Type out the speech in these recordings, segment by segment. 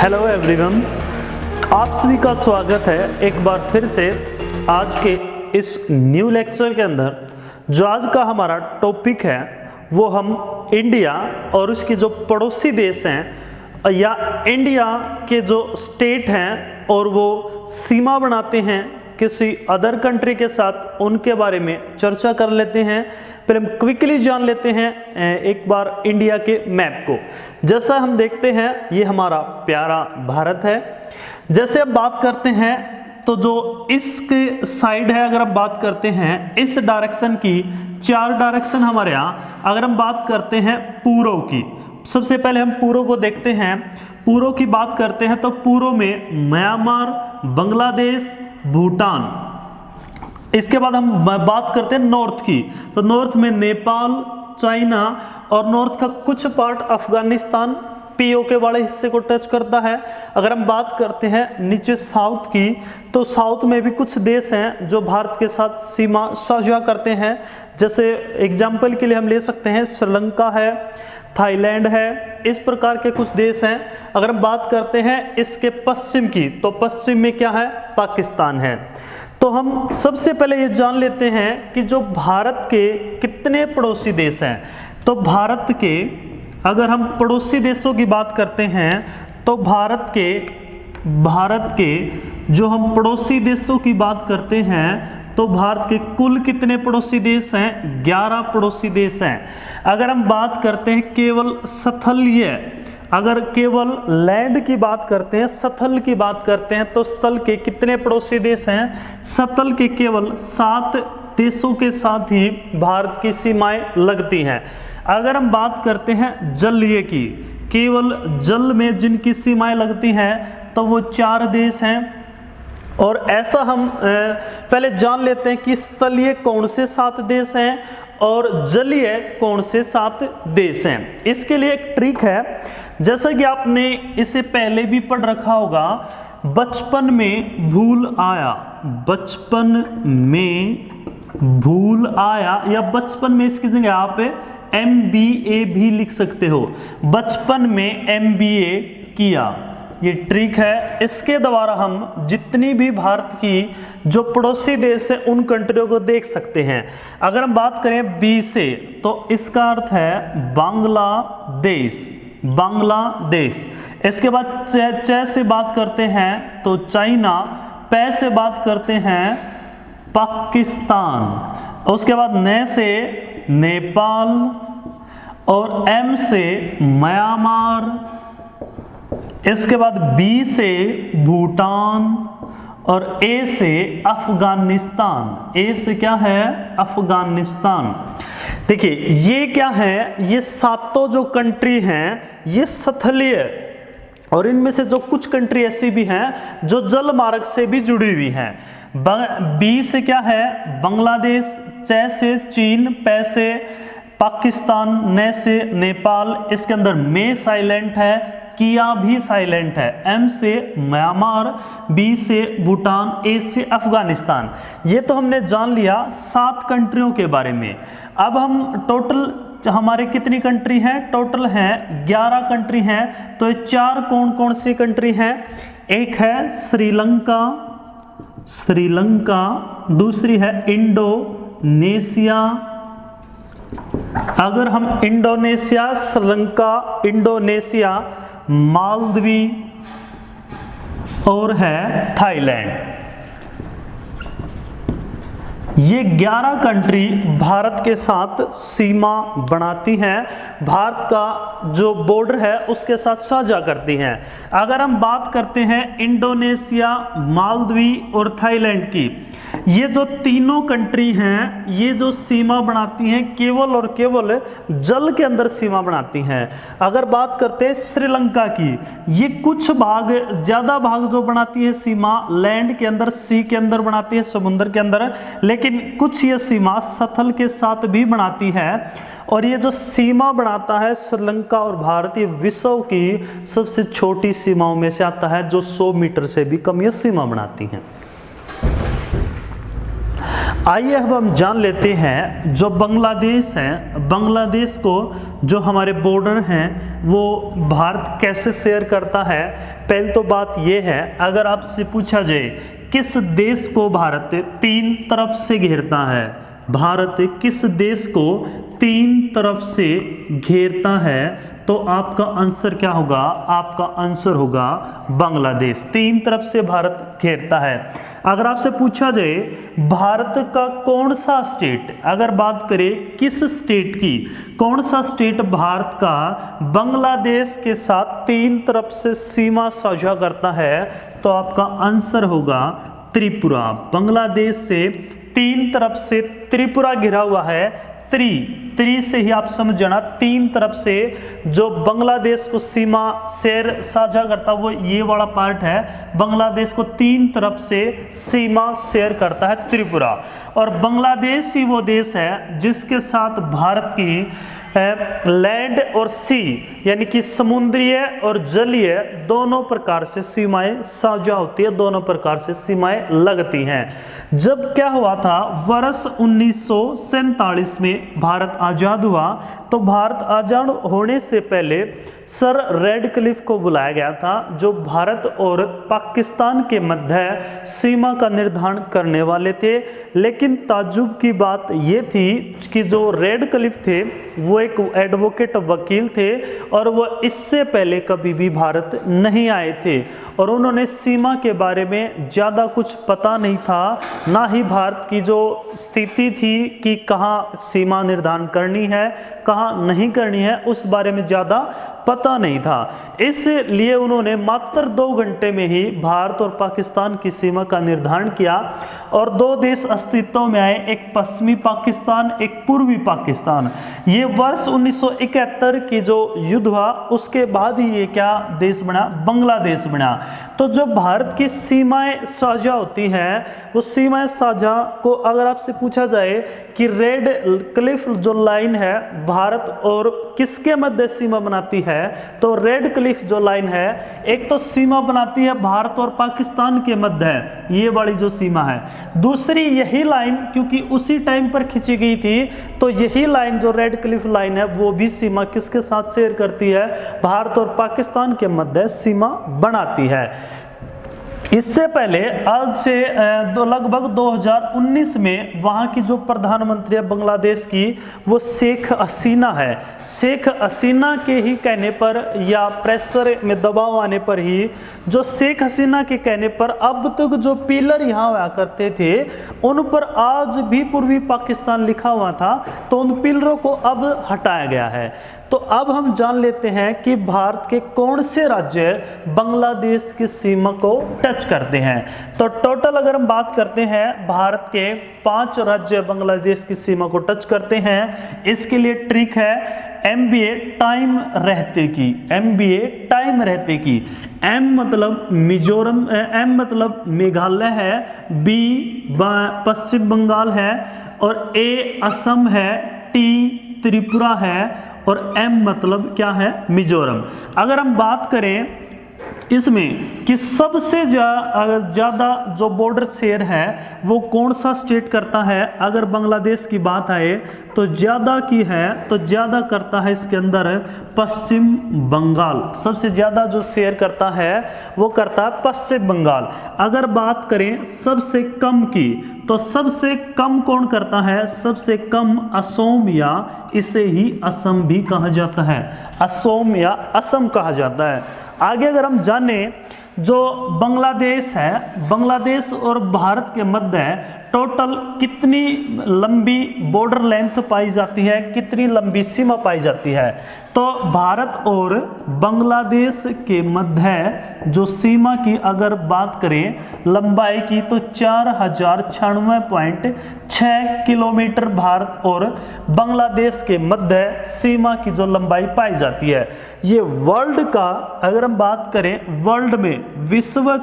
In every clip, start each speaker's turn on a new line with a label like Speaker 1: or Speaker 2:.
Speaker 1: Hello everyone, आप सभी का स्वागत है एक बार फिर से आज के इस न्यू लेक्चर के अंदर। जो आज का हमारा टॉपिक है वो हम इंडिया और उसके जो पड़ोसी देश हैं या इंडिया के जो स्टेट हैं और वो सीमा बनाते हैं किसी अदर कंट्री के साथ, उनके बारे में चर्चा कर लेते हैं। फिर हम क्विकली जान लेते हैं एक बार इंडिया के मैप को। जैसा हम देखते हैं ये हमारा प्यारा भारत है। जैसे अब बात करते हैं तो जो इसके साइड है, अगर हम बात करते हैं इस डायरेक्शन की, 4 डायरेक्शन हमारे यहाँ। अगर हम बात करते हैं पूर्व की, सबसे पहले हम पूर्व को देखते हैं। पूर्व की बात करते हैं तो पूर्व में म्यांमार, बांग्लादेश, भूटान। इसके बाद हम बात करते हैं नॉर्थ की, तो नॉर्थ में नेपाल, चाइना और नॉर्थ का कुछ पार्ट अफगानिस्तान, पीओके वाले हिस्से को टच करता है। अगर हम बात करते हैं नीचे साउथ की, तो साउथ में भी कुछ देश हैं जो भारत के साथ सीमा साझा करते हैं। जैसे एग्जाम्पल के लिए हम ले सकते हैं श्रीलंका है, थाईलैंड है, इस प्रकार के कुछ देश हैं। अगर हम बात करते हैं इसके पश्चिम की, तो पश्चिम में क्या है, पाकिस्तान है। तो हम सबसे पहले ये जान लेते हैं कि जो भारत के कितने पड़ोसी देश हैं। तो भारत के, अगर हम पड़ोसी देशों की बात करते हैं तो भारत के जो हम पड़ोसी देशों की बात करते हैं तो भारत के कुल कितने पड़ोसी देश हैं, 11 पड़ोसी देश हैं। अगर हम बात करते हैं केवल स्थलीय, अगर केवल लैंड की बात करते हैं, स्थल की बात करते हैं, तो स्थल के कितने पड़ोसी देश हैं, स्थल के केवल 7 देशों के साथ ही भारत की सीमाएं लगती हैं। अगर हम बात करते हैं जलीय की, केवल जल में जिनकी सीमाएं लगती हैं तो वो 4 देश हैं। और ऐसा हम पहले जान लेते हैं कि स्थलीय कौन से 7 देश हैं और जलीय कौन से 7 देश हैं। इसके लिए एक ट्रिक है, जैसा कि आपने इसे पहले भी पढ़ रखा होगा, बचपन में भूल आया, बचपन में भूल आया, या बचपन में इसकी जगह आप MBA भी लिख सकते हो, बचपन में MBA किया। ये ट्रिक है, इसके द्वारा हम जितनी भी भारत की जो पड़ोसी देश है उन कंट्रियों को देख सकते हैं। अगर हम बात करें B से, तो इसका अर्थ है बांग्लादेश, बांग्लादेश। इसके बाद च से बात करते हैं तो चाइना, पै से बात करते हैं पाकिस्तान, उसके बाद न से नेपाल और M से म्यांमार, इसके बाद B से भूटान और A से अफगानिस्तान। A से क्या है, अफगानिस्तान। देखिए ये क्या है, ये 7 जो कंट्री हैं ये स्थलीय, और इनमें से जो कुछ कंट्री ऐसी भी हैं जो जल मार्ग से भी जुड़ी हुई हैं। B से क्या है, बांग्लादेश, च से चीन, पै से पाकिस्तान, न से नेपाल, इसके अंदर में साइलेंट है, किया भी साइलेंट है, M से म्यांमार, B से भूटान, A से अफगानिस्तान। ये तो हमने जान लिया 7 कंट्रियों के बारे में। अब हम टोटल हमारे कितनी कंट्री हैं, टोटल हैं 11 कंट्री हैं। तो ये 4 कौन कौन सी कंट्री हैं, एक है श्रीलंका, दूसरी है इंडोनेशिया। अगर हम इंडोनेशिया, श्रीलंका, इंडोनेशिया, मालदीव और है थाईलैंड, ये 11 कंट्री भारत के साथ सीमा बनाती हैं, भारत का जो बॉर्डर है उसके साथ साझा करती हैं। अगर हम बात करते हैं इंडोनेशिया, मालदीव और थाईलैंड की, ये जो तीनों कंट्री हैं ये जो सीमा बनाती हैं केवल और केवल जल के अंदर सीमा बनाती हैं। अगर बात करते हैं श्रीलंका की, ये कुछ भाग, ज़्यादा भाग जो बनाती है सीमा लैंड के अंदर, सी के अंदर बनाती है, समुद्र के अंदर, लेकिन कुछ ये सीमा स्थल के साथ भी बनाती है। और ये जो सीमा बनाता है श्रीलंका और भारत, ये विश्व की सबसे छोटी सीमाओं में से आता है, जो 100 मीटर से भी कम ये सीमा बनाती हैं। आइए अब हम जान लेते हैं जो बांग्लादेश है, बांग्लादेश को जो हमारे बॉर्डर हैं वो भारत कैसे शेयर करता है। पहले तो बात ये है, अगर आपसे पूछा जाए किस देश को भारत 3 तरफ से घेरता है, भारत किस देश को 3 तरफ से घेरता है, तो आपका आंसर क्या होगा? आपका आंसर होगा बांग्लादेश। 3 तरफ से भारत घेरता है। अगर आपसे पूछा जाए भारत का कौन सा स्टेट, अगर बात करें किस स्टेट की, कौन सा स्टेट भारत का बांग्लादेश के साथ 3 तरफ से सीमा साझा करता है, तो आपका आंसर होगा त्रिपुरा। बांग्लादेश से 3 तरफ से त्रिपुरा घिरा हुआ है। त्रि से ही आप समझ जाना, 3 तरफ से जो बांग्लादेश को सीमा शेयर साझा करता वो ये वाला पार्ट है। बांग्लादेश को 3 तरफ से सीमा शेयर करता है त्रिपुरा। और बांग्लादेश ही वो देश है जिसके साथ भारत की लैंड और सी यानी कि समुद्रीय और जलीय दोनों प्रकार से सीमाएं साझा होती है, दोनों प्रकार से सीमाएं लगती हैं। जब क्या हुआ था, वर्ष 1947 में भारत आज़ाद हुआ, तो भारत आज़ाद होने से पहले सर रेडक्लिफ को बुलाया गया था, जो भारत और पाकिस्तान के मध्य सीमा का निर्धारण करने वाले थे। लेकिन ताज्जुब की बात ये थी कि जो रेडक्लिफ थे वो एक एडवोकेट वकील थे और वो इससे पहले कभी भी भारत नहीं आए थे और उन्होंने सीमा के बारे में ज़्यादा कुछ पता नहीं था, ना ही भारत की जो स्थिति थी कि कहाँ सीमा निर्धारण करनी है कहाँ नहीं करनी है, उस बारे में ज़्यादा पता नहीं था। इसलिए उन्होंने मात्र 2 घंटे में ही भारत और पाकिस्तान की सीमा का निर्धारण किया और 2 देश अस्तित्व में आए, एक पश्चिमी पाकिस्तान, एक पूर्वी पाकिस्तान। ये वर्ष 1971 की जो युद्ध हुआ उसके बाद ही ये क्या देश बना? बांग्लादेश बना। तो जो भारत की सीमाएं साझा होती हैं, वो सीमाएं साझा को अगर आपसे पूछा जाए कि रेड क्लिफ जो लाइन है भारत और किसके मध्य सीमा बनाती है, तो रेड क्लिफ जो लाइन है एक तो सीमा बनाती है भारत और पाकिस्तान के मध्य, ये वाली जो सीमा है। दूसरी यही लाइन क्योंकि उसी टाइम पर खींची गई थी, तो यही लाइन जो रेड क्लिफ लाइन है वो भी सीमा किसके साथ शेयर करती है? भारत और पाकिस्तान के मध्य सीमा बनाती है। इससे पहले आज से लगभग 2019 में वहाँ की जो प्रधानमंत्री है बांग्लादेश की, वो शेख हसीना है। शेख हसीना के ही कहने पर या प्रेशर में दबाव आने पर ही, जो शेख हसीना के कहने पर अब तक जो पिलर यहाँ हुआ करते थे उन पर आज भी पूर्वी पाकिस्तान लिखा हुआ था, तो उन पिलरों को अब हटाया गया है। तो अब हम जान लेते हैं कि भारत के कौन से राज्य बांग्लादेश की सीमा को टच करते हैं। तो टोटल अगर हम बात करते हैं, भारत के 5 राज्य बांग्लादेश की सीमा को टच करते हैं। इसके लिए ट्रिक है MBA टाइम रहते की, MBA टाइम रहते की। M मतलब मिजोरम, M मतलब मेघालय है, B पश्चिम बंगाल है और A असम है, T त्रिपुरा है और M मतलब क्या है? मिजोरम। अगर हम बात करें इसमें कि सबसे ज़्यादा जो बॉर्डर शेयर है वो कौन सा स्टेट करता है, अगर बांग्लादेश की बात आए तो ज़्यादा की है, तो ज़्यादा करता है इसके अंदर पश्चिम बंगाल। सबसे ज़्यादा जो शेयर करता है वो करता है पश्चिम बंगाल। अगर बात करें सबसे कम की, तो सबसे कम कौन करता है? सबसे कम असम, या इसे ही असम भी कहा जाता है, असम या असम कहा जाता है। आगे अगर हम जाने जो बांग्लादेश है, बांग्लादेश और भारत के मध्य टोटल कितनी लंबी बॉर्डर लेंथ पाई जाती है, कितनी लंबी सीमा पाई जाती है, तो भारत और बांग्लादेश के मध्य जो सीमा की अगर बात करें लंबाई की, तो 4096.6 किलोमीटर भारत और बांग्लादेश के मध्य सीमा की जो लंबाई पाई जाती है। ये वर्ल्ड का अगर हम बात करें, वर्ल्ड में विश्व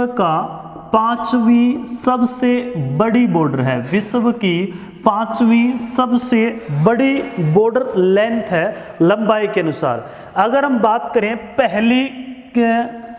Speaker 1: का 5वीं सबसे बड़ी बॉर्डर है, विश्व की 5वीं सबसे बड़ी बॉर्डर लेंथ है लंबाई के अनुसार। अगर हम बात करें पहली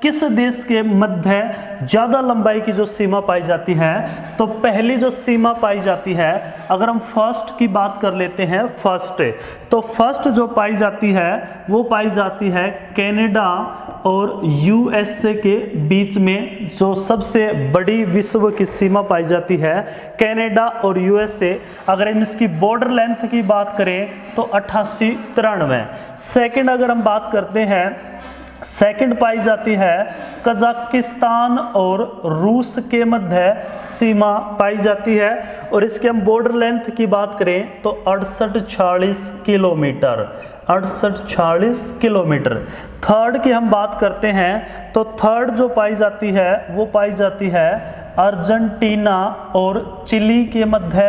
Speaker 1: किस देश के मध्य ज़्यादा लंबाई की जो सीमा पाई जाती है? तो पहली जो सीमा पाई जाती है, अगर हम फर्स्ट की बात कर लेते हैं, फर्स्ट, तो फर्स्ट जो पाई जाती है वो पाई जाती है कनाडा और यूएसए के बीच में। जो सबसे बड़ी विश्व की सीमा पाई जाती है कनाडा और यूएसए। अगर हम इसकी बॉर्डर लेंथ की बात करें तो 8893। सेकंड अगर हम बात करते हैं, सेकंड पाई जाती है कजाकिस्तान और रूस के मध्य सीमा पाई जाती है, और इसके हम बॉर्डर लेंथ की बात करें तो 6846 किलोमीटर, 6846 किलोमीटर। थर्ड की हम बात करते हैं तो थर्ड जो पाई जाती है वो पाई जाती है अर्जेंटीना और चिली के मध्य,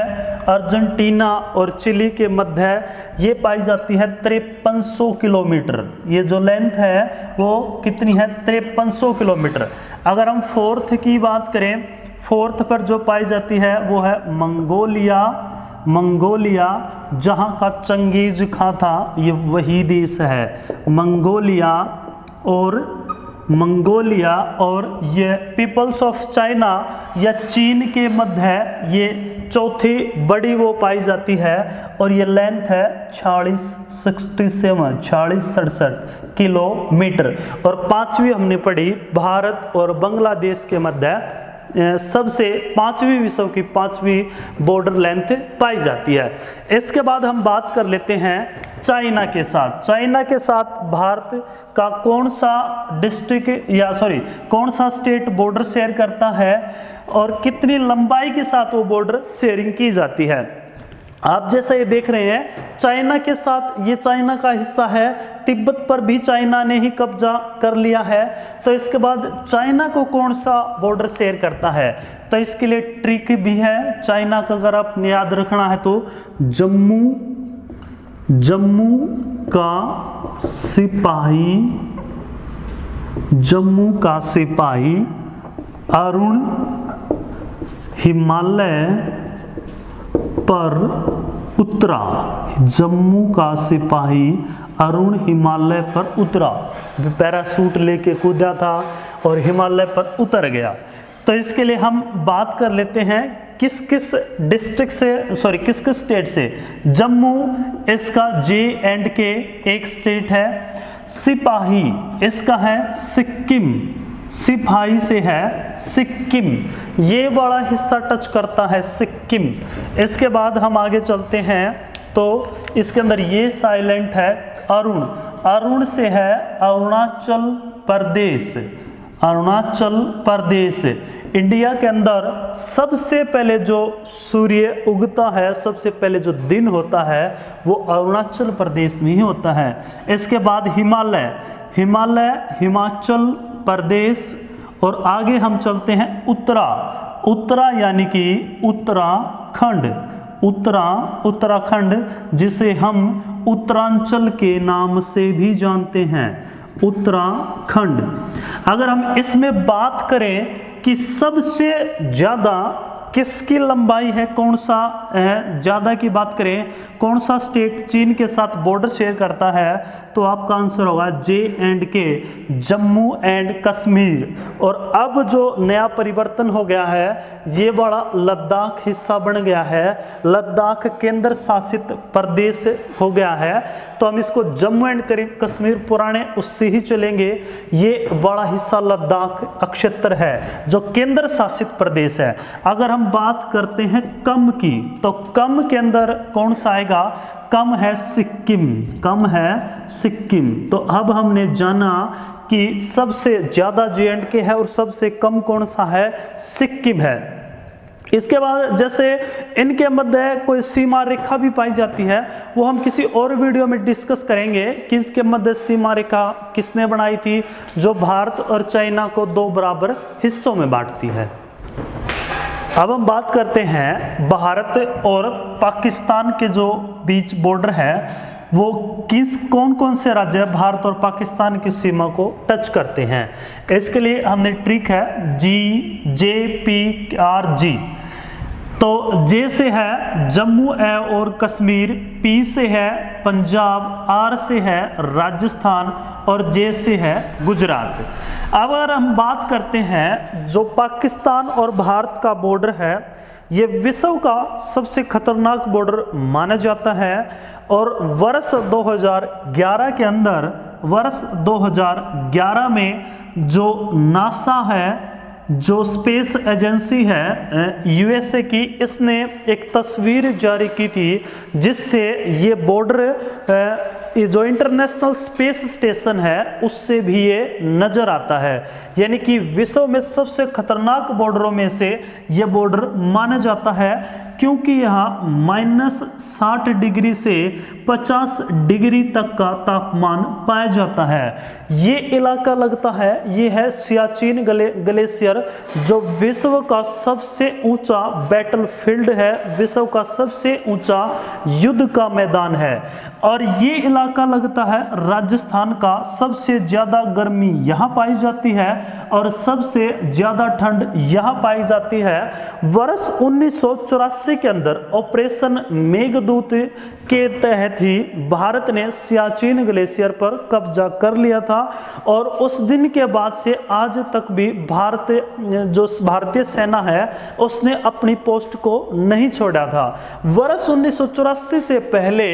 Speaker 1: अर्जेंटीना और चिली के मध्य ये पाई जाती है 5300 किलोमीटर। ये जो लेंथ है वो कितनी है? 5300 किलोमीटर। अगर हम फोर्थ की बात करें, फोर्थ पर जो पाई जाती है वो है मंगोलिया, मंगोलिया जहाँ का चंगेज खां था, ये वही देश है मंगोलिया। और ये पीपल्स ऑफ चाइना या चीन के मध्य ये चौथी बड़ी वो पाई जाती है, और ये लेंथ है 4667 किलोमीटर। और पांचवी हमने पढ़ी भारत और बांग्लादेश के मध्य सबसे पांचवी विश्व की पांचवी बॉर्डर लेंथ पाई जाती है। इसके बाद हम बात कर लेते हैं चाइना के साथ। चाइना के साथ भारत का कौन सा डिस्ट्रिक्ट या कौन सा स्टेट बॉर्डर शेयर करता है और कितनी लंबाई के साथ वो बॉर्डर शेयरिंग की जाती है? आप जैसा ये देख रहे हैं चाइना के साथ, ये चाइना का हिस्सा है, तिब्बत पर भी चाइना ने ही कब्जा कर लिया है। तो इसके बाद चाइना को कौन सा बॉर्डर शेयर करता है? तो इसके लिए ट्रिक भी है चाइना का, अगर आपने याद रखना है तो जम्मू का सिपाही अरुण हिमालय पर उतरा, जम्मू का सिपाही अरुण हिमालय पर उतरा, पैराशूट लेके कूदा था और हिमालय पर उतर गया। तो इसके लिए हम बात कर लेते हैं किस किस डिस्ट्रिक्ट से, किस किस स्टेट से। जम्मू इसका J&K एक स्टेट है, सिपाही इसका है सिक्किम, सिपाही से है सिक्किम, ये बड़ा हिस्सा टच करता है सिक्किम। इसके बाद हम आगे चलते हैं तो इसके अंदर ये साइलेंट है अरुण, अरुण से है अरुणाचल प्रदेश, अरुणाचल प्रदेश। इंडिया के अंदर सबसे पहले जो सूर्य उगता है, सबसे पहले जो दिन होता है वो अरुणाचल प्रदेश में ही होता है। इसके बाद हिमालय, हिमालय हिमाचल प्रदेश। और आगे हम चलते हैं उत्तरा, उत्तरा यानी कि उत्तराखंड, उत्तराखंड जिसे हम उत्तरांचल के नाम से भी जानते हैं, उत्तराखंड। अगर हम इसमें बात करें कि सबसे ज़्यादा किसकी लंबाई है, कौन सा है ज़्यादा की बात करें, कौन सा स्टेट चीन के साथ बॉर्डर शेयर करता है, तो आपका आंसर होगा J&K, जम्मू एंड कश्मीर। और अब जो नया परिवर्तन हो गया है, ये बड़ा लद्दाख हिस्सा बन गया है, लद्दाख केंद्र शासित प्रदेश हो गया है। तो हम इसको जम्मू एंड कश्मीर पुराने उससे ही चलेंगे। ये बड़ा हिस्सा लद्दाख क्षेत्र है जो केंद्र शासित प्रदेश है। अगर हम बात करते हैं कम की, तो कम के अंदर कौन सा आएगा? कम है सिक्किम, कम है सिक्किम। तो अब हमने जाना कि सबसे ज़्यादा J&K है और सबसे कम कौन सा है? सिक्किम है। इसके बाद जैसे इनके मध्य कोई सीमा रेखा भी पाई जाती है, वो हम किसी और वीडियो में डिस्कस करेंगे कि इसके मध्य सीमा रेखा किसने बनाई थी, जो भारत और चाइना को दो बराबर हिस्सों में बांटती है। अब हम बात करते हैं भारत और पाकिस्तान के जो बीच बॉर्डर है, वो कौन कौन से राज्य भारत और पाकिस्तान की सीमा को टच करते हैं। इसके लिए हमने ट्रिक है JPRG। तो J से है जम्मू और कश्मीर, पी से है पंजाब, आर से है राजस्थान और जे से है गुजरात। अब अगर हम बात करते हैं जो पाकिस्तान और भारत का बॉर्डर है, ये विश्व का सबसे खतरनाक बॉर्डर माना जाता है और वर्ष 2011 के अंदर, वर्ष 2011 में जो नासा है, जो स्पेस एजेंसी है यूएसए की, इसने एक तस्वीर जारी की थी जिससे ये बॉर्डर जो इंटरनेशनल स्पेस स्टेशन है उससे भी ये नज़र आता है। यानी कि विश्व में सबसे खतरनाक बॉर्डरों में से ये बॉर्डर माना जाता है, क्योंकि यहाँ -60 डिग्री से 50 डिग्री तक का तापमान पाया जाता है। ये इलाका लगता है, ये है सियाचिन ग्लेशियर, जो विश्व का सबसे ऊंचा बैटलफील्ड है, विश्व का सबसे ऊंचा युद्ध का मैदान है। और ये इलाका लगता है राजस्थान का, सबसे ज़्यादा गर्मी यहाँ पाई जाती है और सबसे ज़्यादा ठंड यहाँ पाई जाती है। वर्ष 1984 के अंदर ऑपरेशन मेघदूत के तहत ही भारत ने सियाचिन ग्लेशियर पर कब्जा कर लिया था और उस दिन के बाद से आज तक भी भारतीय सेना है उसने अपनी पोस्ट को नहीं छोड़ा था। वर्ष 1984 से पहले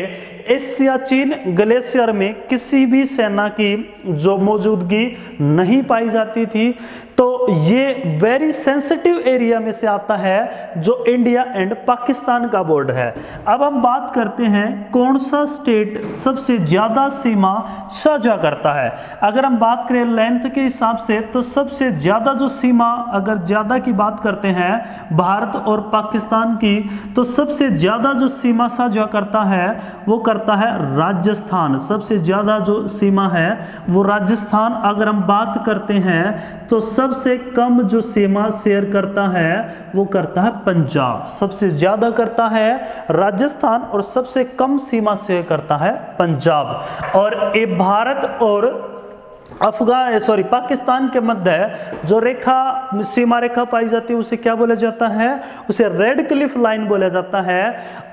Speaker 1: इस सियाचिन ग्लेशियर में किसी भी सेना की जो मौजूदगी नहीं पाई जाती थी। तो ये वेरी सेंसिटिव एरिया में से आता है जो इंडिया एंड पाकिस्तान का बॉर्डर है। अब हम बात करते हैं कौन सा स्टेट सबसे ज़्यादा सीमा साझा करता है। अगर हम बात करें लेंथ के हिसाब से तो सबसे ज़्यादा जो सीमा, अगर ज़्यादा की बात करते हैं भारत और पाकिस्तान की, तो सबसे ज़्यादा जो सीमा साझा करता है वो करता है राजस्थान। सबसे ज़्यादा जो सीमा है वो राजस्थान। अगर हम बात करते हैं तो सबसे कम जो सीमा शेयर करता है वो करता है पंजाब। सबसे ज़्यादा करता है राजस्थान और सबसे कम सीमा शेयर करता है पंजाब। और ये भारत और पाकिस्तान के मध्य जो रेखा, सीमा रेखा पाई जाती है उसे क्या बोला जाता है? उसे रेड क्लिफ लाइन बोला जाता है।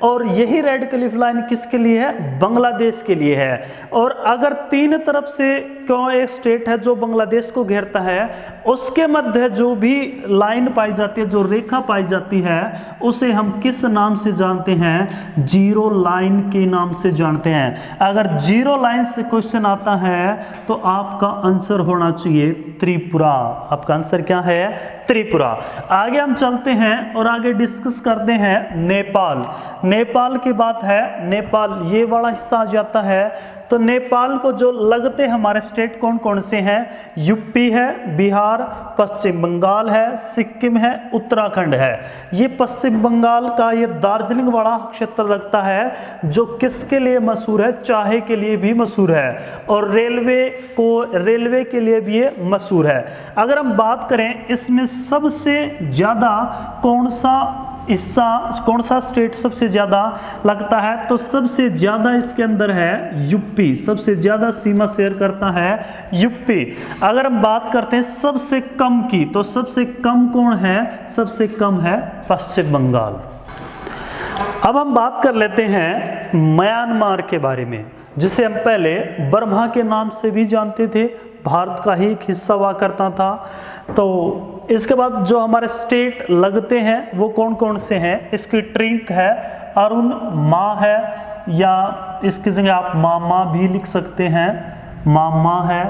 Speaker 1: और यही रेड क्लिफ लाइन किसके लिए है? बांग्लादेश के लिए है। और अगर तीन तरफ से क्यों एक स्टेट है जो बांग्लादेश को घेरता है, उसके मध्य जो भी लाइन पाई जाती है, जो रेखा पाई जाती है, उसे हम किस नाम से जानते हैं? जीरो लाइन के नाम से जानते हैं। अगर जीरो लाइन से क्वेश्चन आता है तो आपका आंसर होना चाहिए त्रिपुरा। आपका आंसर क्या है? त्रिपुरा। आगे हम चलते हैं और आगे डिस्कस करते हैं नेपाल। नेपाल की बात है, नेपाल ये वाला हिस्सा आ जाता है। तो नेपाल को जो लगते हमारे स्टेट कौन कौन से हैं? यूपी है, बिहार, पश्चिम बंगाल है, सिक्किम है, उत्तराखंड है। ये पश्चिम बंगाल का ये दार्जिलिंग वाला क्षेत्र लगता है जो किसके लिए मशहूर है? चाय के लिए भी मशहूर है और रेलवे के लिए भी ये मशहूर है। अगर हम बात करें इसमें सबसे ज़्यादा कौन सा स्टेट सबसे ज़्यादा लगता है, तो सबसे ज़्यादा इसके अंदर है यूपी। सबसे ज़्यादा सीमा शेयर करता है यूपी। अगर हम बात करते हैं सबसे कम की, तो सबसे कम कौन है? सबसे कम है पश्चिम बंगाल। अब हम बात कर लेते हैं म्यांमार के बारे में, जिसे हम पहले बर्मा के नाम से भी जानते थे, भारत का ही एक हिस्सा हुआ करता था। तो इसके बाद जो हमारे स्टेट लगते हैं वो कौन कौन से हैं? इसकी ट्रिक है अरुण माँ है, या इसकी जगह आप मामा भी लिख सकते हैं। मामा है,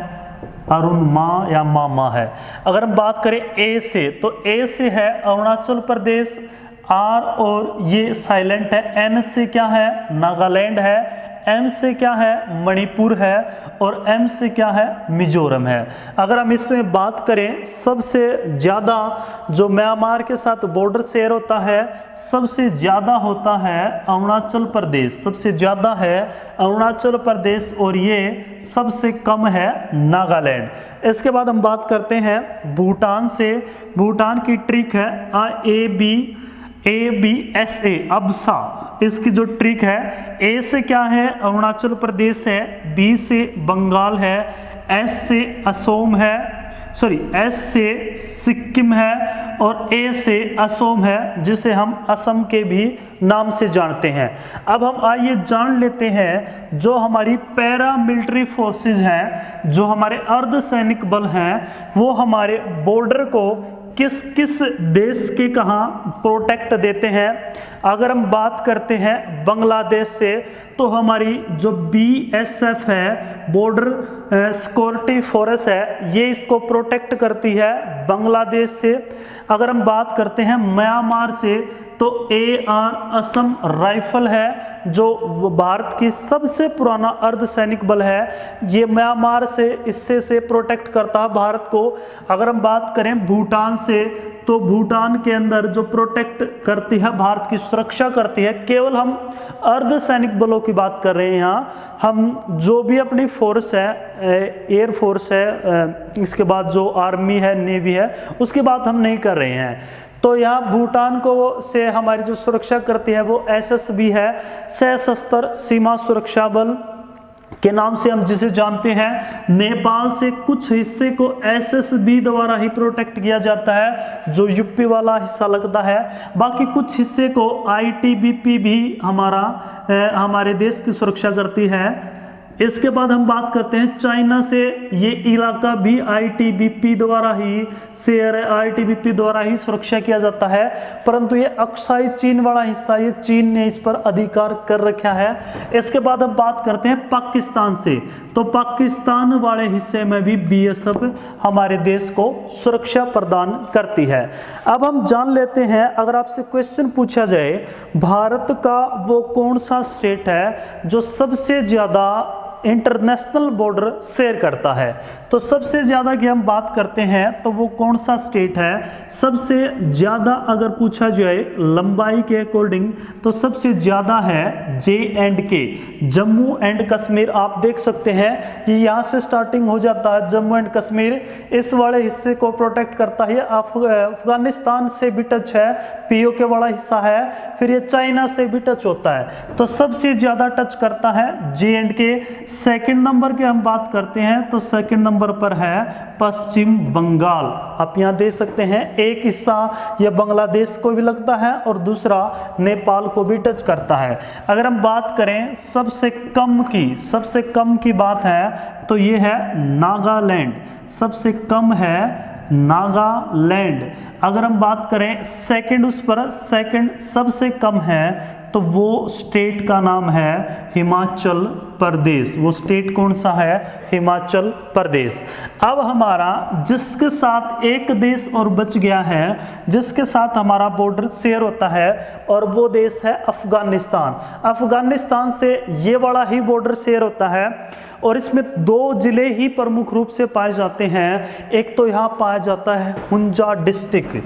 Speaker 1: अरुण माँ या मामा है। अगर हम बात करें ए से, तो ए से है अरुणाचल प्रदेश, आर और ये साइलेंट है। एन से क्या है? नागालैंड है। एम से क्या है? मणिपुर है। और एम से क्या है? मिजोरम है। अगर हम इसमें बात करें सबसे ज़्यादा जो म्यांमार के साथ बॉर्डर शेयर होता है, सबसे ज़्यादा होता है अरुणाचल प्रदेश। सबसे ज़्यादा है अरुणाचल प्रदेश और ये सबसे कम है नागालैंड। इसके बाद हम बात करते हैं भूटान से। भूटान की ट्रिक है ABSA अबसा। इसकी जो ट्रिक है, ए से क्या है? अरुणाचल प्रदेश है, बी से बंगाल है, एस से असोम है, सॉरी एस से सिक्किम है और ए से असम है, जिसे हम असम के भी नाम से जानते हैं। अब हम आइए जान लेते हैं जो हमारी पैरा मिलिट्री फोर्सेस हैं, जो हमारे अर्धसैनिक बल हैं, वो हमारे बॉर्डर को किस किस देश के कहाँ प्रोटेक्ट देते हैं। अगर हम बात करते हैं बांग्लादेश से, तो हमारी जो BSF है, बॉर्डर सिक्योरिटी फोर्स है, ये इसको प्रोटेक्ट करती है बांग्लादेश से। अगर हम बात करते हैं म्यांमार से, तो AR असम राइफल है, जो भारत की सबसे पुराना अर्धसैनिक बल है, ये म्यांमार से इससे से प्रोटेक्ट करता है भारत को। अगर हम बात करें भूटान से, तो भूटान के अंदर जो प्रोटेक्ट करती है, भारत की सुरक्षा करती है, केवल हम अर्धसैनिक बलों की बात कर रहे हैं यहाँ। हम जो भी अपनी फोर्स है, एयर फोर्स है, इसके बाद जो आर्मी है, नेवी है, उसकी बात हम नहीं कर रहे हैं। तो यहाँ भूटान को से हमारी जो सुरक्षा करती है वो SSB है, सशस्त्र सीमा सुरक्षा बल के नाम से हम जिसे जानते हैं। नेपाल से कुछ हिस्से को SSB द्वारा ही प्रोटेक्ट किया जाता है, जो यूपी वाला हिस्सा लगता है। बाकी कुछ हिस्से को ITBP भी हमारे देश की सुरक्षा करती है। इसके बाद हम बात करते हैं चाइना से, ये इलाका भी ITBP द्वारा ही सुरक्षा किया जाता है, परंतु ये अक्साई चीन वाला हिस्सा, ये चीन ने इस पर अधिकार कर रखा है। इसके बाद हम बात करते हैं पाकिस्तान से, तो पाकिस्तान वाले हिस्से में भी BSF हमारे देश को सुरक्षा प्रदान करती है। अब हम जान लेते हैं, अगर आपसे क्वेश्चन पूछा जाए भारत का वो कौन सा स्टेट है जो सबसे ज़्यादा इंटरनेशनल बॉर्डर शेयर करता है, तो सबसे ज़्यादा की हम बात करते हैं तो वो कौन सा स्टेट है। सबसे ज़्यादा अगर पूछा जाए लंबाई के अकॉर्डिंग, तो सबसे ज़्यादा है J&K, जम्मू एंड कश्मीर। आप देख सकते हैं कि यहाँ से स्टार्टिंग हो जाता है जम्मू एंड कश्मीर, इस वाले हिस्से को प्रोटेक्ट करता है। अफगानिस्तान से भी टच है, POK वाला हिस्सा है, फिर ये चाइना से भी टच होता है, तो सबसे ज़्यादा टच करता है J&K। सेकंड नंबर की हम बात करते हैं, तो सेकंड नंबर पर है पश्चिम बंगाल। आप यहाँ देख सकते हैं एक हिस्सा यह बांग्लादेश को भी लगता है और दूसरा नेपाल को भी टच करता है। अगर हम बात करें सबसे कम की बात है, तो ये है नागालैंड, सबसे कम है नागालैंड। अगर हम बात करें सेकंड सबसे कम है, तो वो स्टेट का नाम है हिमाचल प्रदेश। वो स्टेट कौन सा है? हिमाचल प्रदेश। अब हमारा जिसके साथ एक देश और बच गया है, जिसके साथ हमारा बॉर्डर शेयर होता है, और वो देश है अफगानिस्तान। अफगानिस्तान से ये वाला ही बॉर्डर शेयर होता है, और इसमें 2 जिले ही प्रमुख रूप से पाए जाते हैं। एक तो यहाँ पाया जाता है हुंजा डिस्ट्रिक्ट,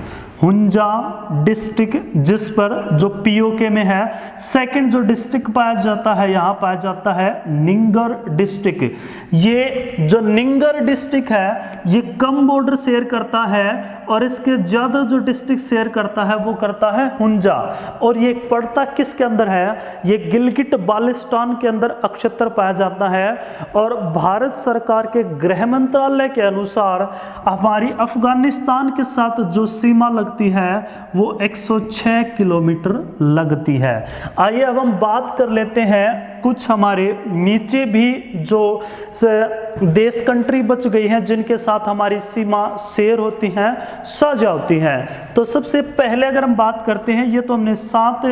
Speaker 1: जिस पर जो POK में है। सेकंड जो डिस्ट्रिक्ट पाया जाता है, यहाँ पाया जाता है निंगर डिस्ट्रिक्ट। ये जो निंगर डिस्ट्रिक्ट है, ये कम बॉर्डर शेयर करता है, और इसके ज़्यादा जो डिस्ट्रिक्ट शेयर करता है वो करता है हुंजा। और ये पड़ता किसके अंदर है? ये गिलगिट बाल्टिस्तान के अंदर अक्षत्र पाया जाता है। और भारत सरकार के गृह मंत्रालय के अनुसार हमारी अफगानिस्तान के साथ जो सीमा लगती है वो 106 किलोमीटर लगती है। आइए अब हम बात कर लेते हैं कुछ हमारे नीचे भी जो देश कंट्री बच गई हैं, जिनके साथ हमारी सीमा शेयर होती हैं, साझा होती हैं। तो सबसे पहले अगर हम बात करते हैं, ये तो हमने 7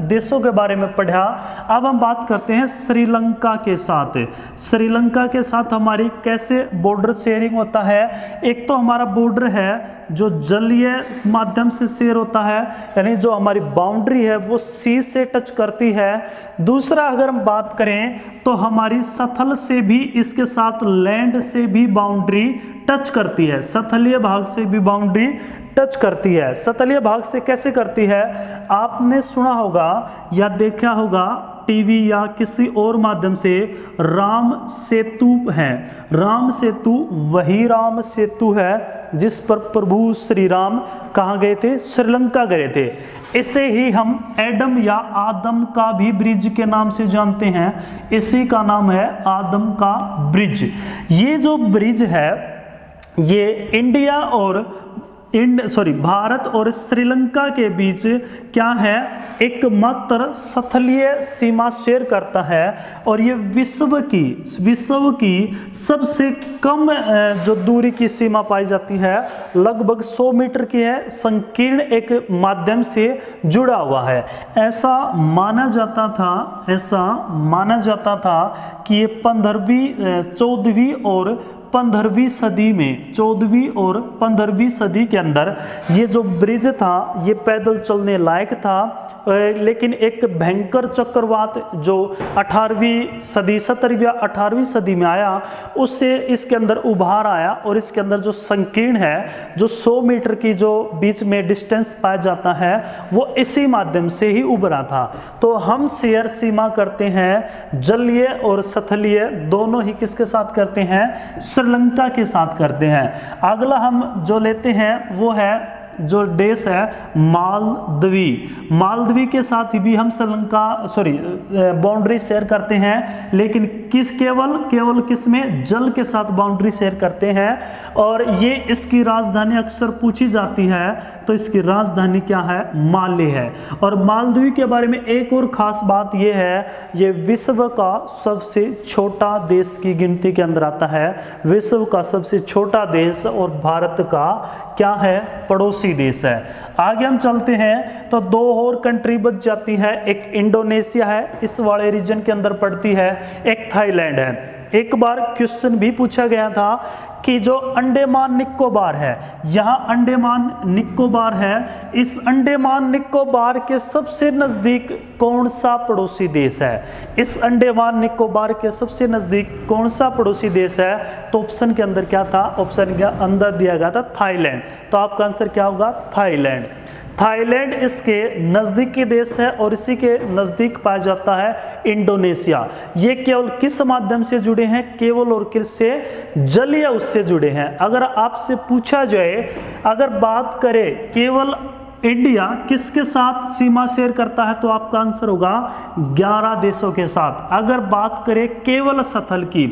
Speaker 1: देशों के बारे में पढ़ा। अब हम बात करते हैं श्रीलंका के साथ। श्रीलंका के साथ हमारी कैसे बॉर्डर शेयरिंग होता है? एक तो हमारा बॉर्डर है जो जलीय माध्यम से शेयर होता है, यानी जो हमारी बाउंड्री है वो सी से टच करती है। दूसरा अगर हम बात करें तो हमारी सथल से भी, इसके साथ लैंड से भी बाउंड्री टच करती है, सथलीय भाग से भी बाउंड्री टच करती है। सतलीय भाग से कैसे करती है? आपने सुना होगा या देखा होगा टीवी या किसी और माध्यम से, राम सेतु है। राम सेतु वही राम सेतु है जिस पर प्रभु श्री राम कहाँ गए थे? श्रीलंका गए थे। इसे ही हम एडम या आदम का भी ब्रिज के नाम से जानते हैं। इसी का नाम है आदम का ब्रिज। ये जो ब्रिज है ये इंडिया और भारत और श्रीलंका के बीच क्या है, एकमात्र स्थलीय सीमा शेयर करता है। और ये विश्व की सबसे कम जो दूरी की सीमा पाई जाती है, लगभग 100 मीटर की है, संकीर्ण एक माध्यम से जुड़ा हुआ है। ऐसा माना जाता था कि ये 14वीं और 15वीं सदी में, 14वीं और 15वीं सदी के अंदर ये जो ब्रिज था ये पैदल चलने लायक था, लेकिन एक भयंकर चक्रवात जो 18वीं सदी 17वीं या 18वीं सदी में आया, उससे इसके अंदर उभार आया और इसके अंदर जो संकीर्ण है, जो 100 मीटर की जो बीच में डिस्टेंस पाया जाता है, वो इसी माध्यम से ही उभरा था। तो हम शेयर सीमा करते हैं जलीय और स्थलीय दोनों ही, किसके साथ करते हैं, श्रीलंका के साथ करते हैं। अगला हम जो लेते हैं वो है जो देश है मालदीव के साथ भी हम बाउंड्री शेयर करते हैं, लेकिन केवल किस में, जल के साथ बाउंड्री शेयर करते हैं। और ये इसकी राजधानी अक्सर पूछी जाती है, तो इसकी राजधानी क्या है, माले है। और मालदीव के बारे में एक और खास बात ये है, ये विश्व का सबसे छोटा देश की गिनती के अंदर आता है, विश्व का सबसे छोटा देश और भारत का क्या है, पड़ोसी देश है। आगे हम चलते हैं तो दो और कंट्री बच जाती है, एक इंडोनेशिया है, इस वाले रीजन के अंदर पड़ती है, एक थाईलैंड है। एक बार क्वेश्चन भी पूछा गया था कि जो अंडमान निकोबार है, यहाँ अंडमान निकोबार है, इस अंडमान निकोबार के सबसे नज़दीक कौन सा पड़ोसी देश है, इस अंडमान निकोबार के सबसे नज़दीक कौन सा पड़ोसी देश है। तो ऑप्शन के अंदर क्या था, ऑप्शन के अंदर दिया गया था थाईलैंड। तो आपका आंसर क्या होगा, थाईलैंड। थाईलैंड इसके नज़दीकी देश है और इसी के नज़दीक पाया जाता है इंडोनेशिया। ये केवल किस माध्यम से जुड़े हैं, केवल और किससे, जलीय उससे जुड़े हैं। अगर आपसे पूछा जाए, अगर बात करें केवल इंडिया किसके साथ सीमा शेयर करता है, तो आपका आंसर होगा 11 देशों के साथ। अगर बात करें केवल स्थल की,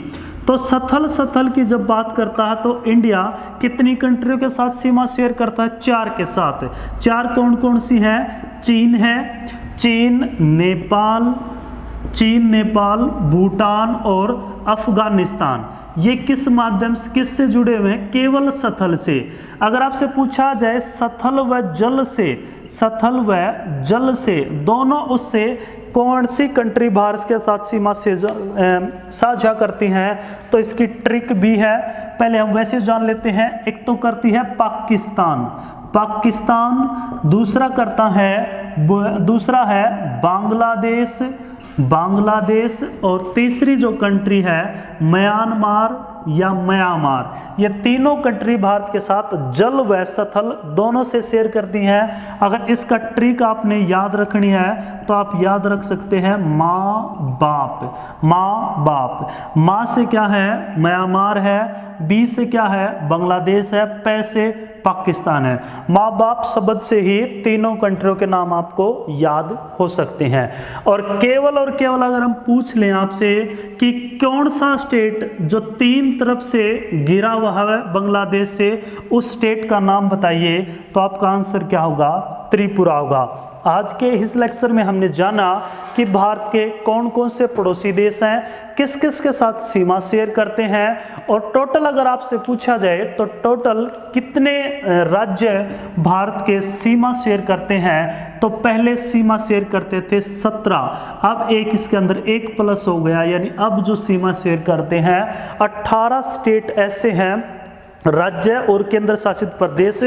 Speaker 1: तो स्थल की जब बात करता है तो इंडिया कितनी कंट्रियों के साथ सीमा शेयर करता है, 4 के साथ। 4 कौन कौन सी हैं, चीन है, चीन नेपाल भूटान और अफगानिस्तान। ये किस माध्यम से, किससे जुड़े हुए हैं, केवल स्थल से। अगर आपसे पूछा जाए स्थल व जल से दोनों उससे कौन सी कंट्री भारत के साथ सीमा से साझा करती हैं, तो इसकी ट्रिक भी है। पहले हम वैसे जान लेते हैं, एक तो करती है पाकिस्तान, दूसरा है बांग्लादेश और तीसरी जो कंट्री है म्यांमार। ये तीनों कंट्री भारत के साथ जल व स्थल दोनों से शेयर करती हैं। अगर इसका ट्रिक आपने याद रखनी है तो आप याद रख सकते हैं माँ बाप। माँ से क्या है, म्यांमार है, बी से क्या है, बांग्लादेश है, पै से पाकिस्तान है। माँ बाप शब्द से ही तीनों कंट्रियों के नाम आपको याद हो सकते हैं। और केवल अगर हम पूछ लें आपसे कि कौन सा स्टेट जो 3 तरफ से घिरा हुआ है बांग्लादेश से, उस स्टेट का नाम बताइए, तो आपका आंसर क्या होगा, त्रिपुरा होगा। आज के इस लेक्चर में हमने जाना कि भारत के कौन कौन से पड़ोसी देश हैं, किस किस के साथ सीमा शेयर करते हैं, और टोटल अगर आपसे पूछा जाए तो टोटल कितने राज्य भारत के सीमा शेयर करते हैं। तो पहले सीमा शेयर करते थे 17, अब एक इसके अंदर 1 प्लस हो गया, यानी अब जो सीमा शेयर करते हैं 18 स्टेट ऐसे हैं, राज्य और केंद्र शासित प्रदेश,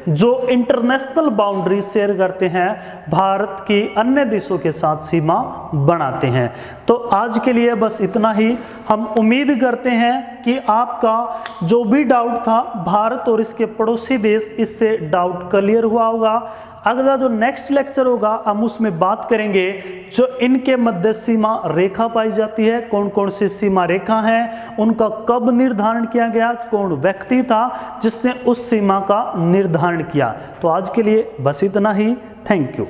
Speaker 1: जो इंटरनेशनल बाउंड्री शेयर करते हैं, भारत की अन्य देशों के साथ सीमा बनाते हैं। तो आज के लिए बस इतना ही। हम उम्मीद करते हैं कि आपका जो भी डाउट था भारत और इसके पड़ोसी देश, इससे डाउट क्लियर हुआ होगा। अगला जो नेक्स्ट लेक्चर होगा हम उसमें बात करेंगे जो इनके मध्य सीमा रेखा पाई जाती है, कौन कौन सी सीमा रेखा हैं, उनका कब निर्धारण किया गया, कौन व्यक्ति था जिसने उस सीमा का निर्धारण किया। तो आज के लिए बस इतना ही। Thank you.